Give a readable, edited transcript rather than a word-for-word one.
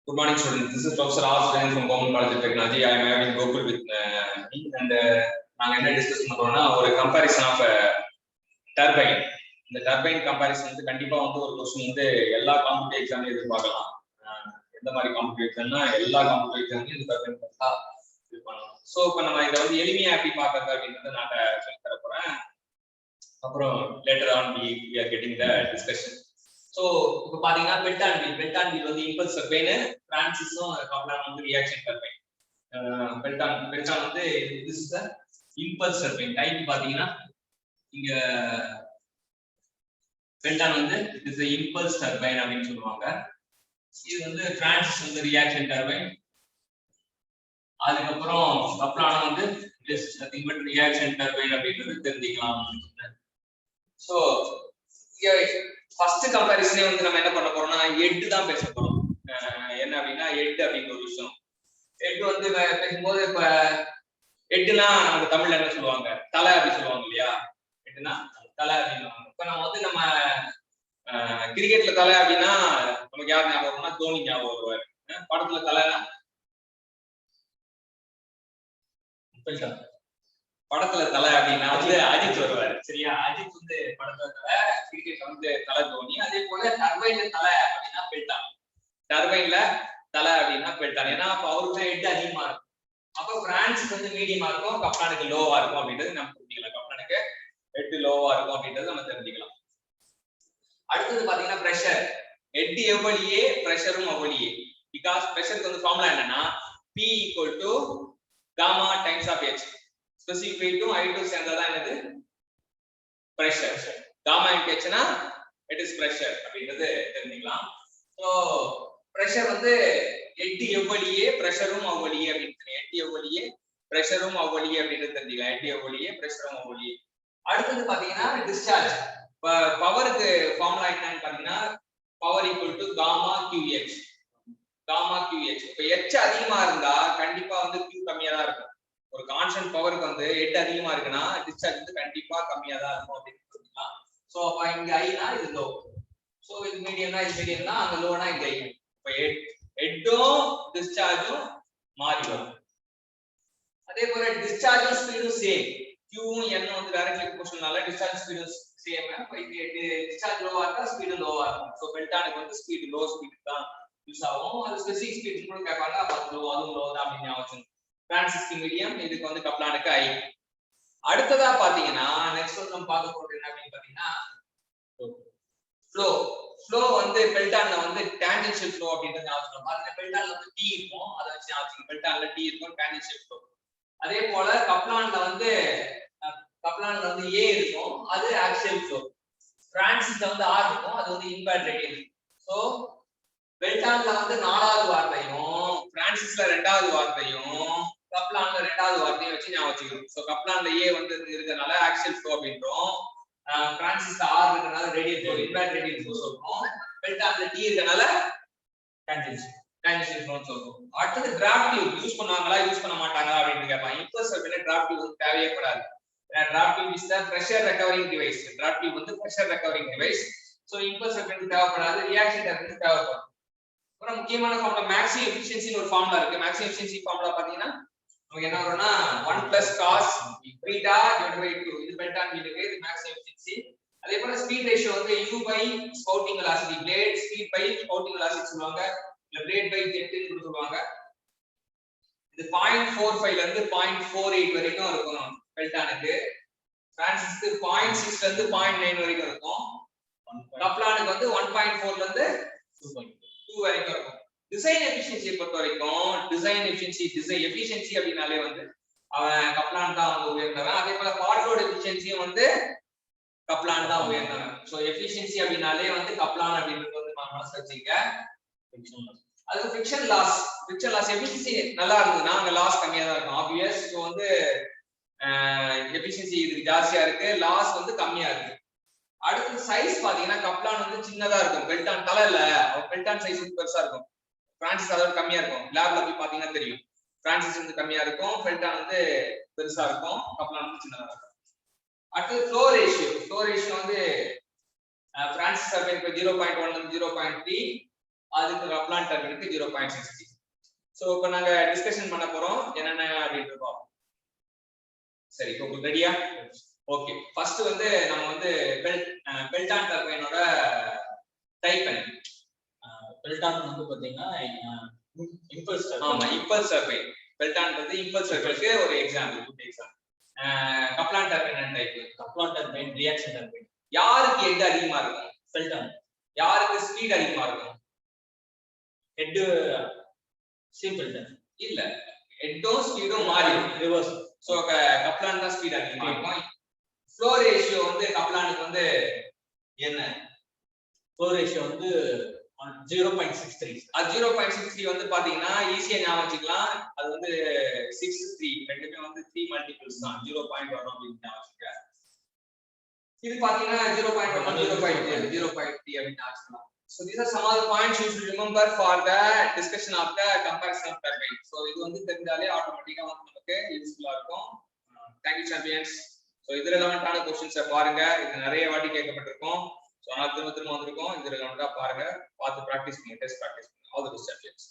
Good morning, students. This is Professor R. from Government College of Technology. I am having Gokul with me, and நாங்க என்ன discuss பண்றோம்னா ஒரு comparison of turbine. இந்த turbine comparison வந்து கண்டிப்பா வந்து ஒரு क्वेश्चन வந்து எல்லா காம்படிட்டிவ் எக்ஸாம்லயும் எதிர்பார்க்கலாம். எந்த மாதிரி காம்படிட்டிவ் எக்ஸாம்னா எல்லா காம்படிட்டிவ் எக்ஸாம்லயும் இந்த டர்பைன் பத்தா இது பண்ணலாம். சோ இப்போ நம்ம இத வந்து எளிமையா எப்படி பார்க்கறது அப்படிங்கறத நான் சொல்லி தர போறேன். அப்புறம் later on we are getting the discussion. So இப்போ பாத்தீங்கன்னா பெல்டான் வீல் வந்து இம்பல்ஸ் டர்பைன், பிரான்சிஸும் கப்ளான் வந்து ரியாக்ஷன் டர்பைன். பெல்டான் வந்து this is the impulse turbine type பாத்தீங்கன்னா இங்க பெல்டான் வந்து this is the impulse turbine அப்படினு சொல்லுவாங்க. இது வந்து பிரான்சிஸ் வந்து ரியாக்ஷன் டர்பைன். அதுக்கு அப்புறம் கப்ளான் வந்து just nothing but reaction turbine அப்படின்றது தெரிஞ்சுக்கலாம். So ஃபர்ஸ்ட் கம்பேரிசனே வந்து நம்ம என்ன பண்ண போறோம்னா ஹெட் தான் பேச போறோம். என்ன அப்படின்னா ஹெட் அப்படிங்கிற ஒரு விஷயம். ஹெட் வந்து பேசும்போது இப்ப ஹெட்னா நம்ம தமிழ்ல என்ன சொல்லுவாங்க, தலை அப்படி சொல்லுவாங்க இல்லையா. ஹெட்னா தலை அப்படின்னு. இப்ப நம்ம வந்து நம்ம கிரிக்கெட்ல தலை அப்படின்னா நமக்கு யார் ஞாபகம் வரும்னா தோனி ஞாபகம் வருவாரு. படத்துல தலைனா படத்துல தலை அப்படின்னா வந்து அஜித் வருவாரு. சரியா, அஜித் வந்து படத்துல தலை, கிரிக்கெட்ல வந்து தலை தோனி. அதே போல டர்பைன்ல தலை அப்படின்னா பெல்டான். டர்பைன்ல தலை அப்படின்னா பெல்டான். ஏன்னா அப்ப அவருக்கு ஹெட் அதிகமா இருக்கும். அப்ப பிரான்சிஸ் வந்து மீடியமா இருக்கும், கப்ளானுக்கு லோவா இருக்கும் அப்படின்றது நம்ம தெரிஞ்சுக்கலாம். கப்ளானுக்கு ஹெட் லோவா இருக்கும் அப்படின்றது நம்ம தெரிஞ்சுக்கலாம். அடுத்தது பாத்தீங்கன்னா பிரஷர். ஹெட் எவ்வளியே பிரஷரும் அவ்வளியே. பிகாஸ் பிரஷருக்கு வந்து ஃபார்முலா என்னன்னா P equal to gamma times of H. Specific weight I2 சேர்ந்ததா என்னது pressure. gamma into H னா it is pressure அப்படின்றது தெரிஞ்சுக்கலாம். So pressure வந்து ஹெட் எவ்வளியே பிரஷரும் அவ்வளியே அப்படின்றது. ஹெட் எவ்வளியே பிரஷரும் அவ்வளியே அப்படின்றது தெரிஞ்சுக்கலாம். ஹெட் எவ்வளியே பிரஷரும் அவ்வளியே. அடுத்தது பாத்தீங்கன்னா டிஸ்சார்ஜ். பவருக்கு ஃபார்முலா என்னன்னு பாத்தீங்கன்னா power equal to gamma QH. gamma QH. இப்ப H அதிகமா இருந்தா கண்டிப்பா வந்து Q கம்மியா தான் இருக்கும். ஒரு கான்ஸ்டன்ட் பவருக்கு வந்து ஹெட் அதிகமா இருக்குன்னா டிஸ்சார்ஜ் வந்து கண்டிப்பா கம்மியா தான் இருக்கும் அப்படின்னு சொல்லிக்கலாம். சோ அப்ப இங்க ஐனா இது லோ. சோ இது மீடியம்னா இது மீடியம்னா அங்க லோனா இது ஹை. இப்ப ஹெட்டும் டிஸ்சார்ஜும் மாறி வரும். அதே போல டிஸ்சார்ஜும் ஸ்பீடும் சேம். Qவும் N வந்து டைரக்ட்லி ப்ரொபோர்ஷனல்னால டிஸ்சார்ஜ் ஸ்பீடும் சேம். அப்ப இது டிஸ்சார்ஜ் லோவா இருக்கா ஸ்பீடு லோவா இருக்கும். சோ பெல்டானுக்கு வந்து ஸ்பீடு லோ ஸ்பீடு தான் யூஸ் ஆகும். அது ஸ்பெசிபிக் ஸ்பீட் கூட கேட்பாங்க. அப்ப லோ அதுவும் லோ தான் அப்படின்னு ஞாபகம். பிரான்சிஸ்க்கு மீடியம், இதுக்கு வந்து கப்ளானுக்கு ஹை. அடுத்ததா பாத்தீங்கன்னா நெக்ஸ்ட் வந்து நம்ம பார்க்க போறது என்ன அப்படின்னு பாத்தீங்கன்னா ஃப்ளோ. ஃப்ளோ வந்து பெல்டான்ல வந்து டான்ஜென்ஷியல் ஃப்ளோ அப்படின்றது ஞாபகம். பாத்தீங்கன்னா பெல்டான்ல வந்து T இருக்கும், அதை வச்சு ஞாபகம். பெல்டான்ல T இருக்கும், டான்ஜென்ஷியல் ஃப்ளோ. அதே போல கப்ளான்ல வந்து A இருக்கும், அது ஆக்சியல் ஃப்ளோ. பிரான்சிஸ்ல வந்து R இருக்கும், அது வந்து இம்பேர்ட் ரேடியல். சோ பெல்டான்ல வந்து 4வது வார்த்தையும் பிரான்சிஸ்ல 2வது வார்த்தையும் கப்ளான்ல 2வது வார்த்தையும் வச்சு ஞாபகம் வச்சுக்கணும். சோ கப்ளான்ல A வந்து இருக்கறனால ஆக்சியல் ஃப்ளோ அப்படின்றோம். பிரான்சிஸ்ல R இருக்கறனால radial flow, inward radial flow சொல்றோம். பெல்டான்ல T இருக்கறனால டான்ஜென்ஷியல் ஃப்ளோ சொல்றோம். அடுத்து டிராஃப்ட் டியூப் யூஸ் பண்ணுவாங்களா யூஸ் பண்ண மாட்டாங்களா அப்படின்னு கேட்பாங்க. இம்பல்ஸ் அப்படினா டிராஃப்ட் டியூப் தேவைப்படாது. Draft tube is the pressure recovering device. Draft tube வந்து pressure recovering device. So impulse அப்படினு தேவைப்படாது, ரியாக்ஷன் அப்படினு தேவைப்படும். அப்புறம் முக்கியமான ஃபார்முலா மேக்ஸிமம் எஃபிஷியன்சி ஒரு ஃபார்முலா இருக்கு. மேக்ஸிமம் எஃபிஷியன்சி ஃபார்முலா பாத்தீங்கன்னா நமக்கு என்ன வரும்னா 1 + cos beta / 2. இது பெல்டான் வீலுக்கு இது மேக்ஸிமம் எஃபிஷியன்சி. அதே போல ஸ்பீட் ரேஷியோ வந்து U/spouting velocity, blade speed by spouting velocity சொல்லுவாங்க, இல்ல blade by jet ன்னு சொல்லுவாங்க. இது 0.45 ல இருந்து 0.48 வரைக்கும் இருக்கும் பெல்டானுக்கு. பிரான்சிஸ்க்கு 0.6 ல இருந்து 0.9 வரைக்கும் இருக்கும். கப்ளானுக்கு வந்து 1.4 ல இருந்து 2 வரைக்கும் இருக்கும். டிசைன் எஃபிஷியன்சியை பொறுத்த வரைக்கும் டிசைன் எஃபிஷியன்சி அப்படினாலே வந்து அவன் கப்ளான் தான் வந்து உயர்ந்தவன். அதே போல பார்ட் லோட் எஃபிஷியன்சியும் வந்து கப்ளான் தான் உயர்ந்தவன். சோ எஃபிஷியன்சி அப்படினாலே வந்து கப்ளான் அப்படின்றது வந்து நம்ம மனசுல வச்சுக்க. அது ஃபிரிக்ஷன் லாஸ் எஃபிஷியன்சி நல்லா இருந்ததுன்னா அங்க லாஸ் கம்மியா தான் இருக்கும். ஆப்வியஸ். சோ வந்து எஃபிஷியன்சி இதுக்கு ஜாஸ்தியா இருக்கு, லாஸ் வந்து கம்மியா இருக்கு. அடுத்து சைஸ் பாத்தீங்கன்னா கப்ளான் வந்து சின்னதா இருக்கும். பெல்டான் தலை இல்ல, பெல்டான் சைஸ் வந்து பெருசா இருக்கும். பிரான்சிஸ் அதோட கம்மியா இருக்கும். லேப்ல போய் பாத்தீங்கன்னா தெரியும். பிரான்சிஸ் வந்து கம்மியா இருக்கும், பெல்டான் வந்து பெருசா இருக்கும், கப்ளான் வந்து சின்னதா இருக்கும். அடுத்து ஃப்ளோ ரேஷியோ வந்து பிரான்சிஸ் டர்பைன் 0.1 ல இருந்து 0.3, அதுக்கு கப்லான் டர்பைனுக்கு 0.60. சோ இப்போ நாங்க டிஸ்கஷன் பண்ண போறோம் என்னென்ன அப்படின்றது பார்ப்போம். சரி இப்போ உங்களுக்கு ரெடியா? ஓகே, ஃபர்ஸ்ட் வந்து நம்ம வந்து பெல்டான் டர்பைனோட டைப் என்ன? பெல்டான் வந்து பாத்தீங்கன்னா இம்பல்ஸ் டர்பைன். ஆமா, இம்பல்ஸ் டர்பைன். பெல்டான்றது இம்பல்ஸ் டர்பைனுக்கு ஒரு example, good example. Kaplan turbine என்ன type? Kaplan turbine reaction turbine. யாருக்கு ஹெட் அதிகமா இருக்கும்? பெல்டான். யாருக்கு ஸ்பீட் அதிகமா இருக்கும்? Head steam Pelton. இல்ல, ஹெட்டும் ஸ்பீடும் மாறி ரிவர்ஸ். சோ கப்லான் தான் ஸ்பீட் அதிகமா இருக்கும். ஃப்ளோ ரேஷியோ வந்து கப்லானுக்கு வந்து என்ன? ஃப்ளோ ரேஷியோ வந்து 0.63. அது 0.63 வந்து பாத்தீங்கன்னா ஈஸியா ஞாபகம் வச்சுக்கலாம். அது வந்து 6-3 ரெண்டுமே வந்து 3 மல்டிபிள்ஸ் தான். 0.1 அப்படின்னு ஞாபகம் வச்சுக்க. இது பாத்தீங்கன்னா 0.1 0.3 அப்படின்னு வச்சுக்கலாம். So these are some of the points you should remember for the discussion of the comparison of turbine. So இது வந்து தெரிஞ்சாலே ஆட்டோமேட்டிக்கா வந்து நமக்கு யூஸ்ஃபுல்லா இருக்கும். Thank you champions. So இது ரெலவென்ட்டான क्वेश्चंस பாருங்க. இது நிறைய வாட்டி கேட்கப்பட்டிருக்கும். சோ நான் திரும்ப வந்திருக்கோம். இது ரெலவென்ட்டா பாருங்க, பார்த்து பிராக்டீஸ் பண்ணுங்க, டெஸ்ட் பிராக்டீஸ் பண்ணுங்க. All the best champions.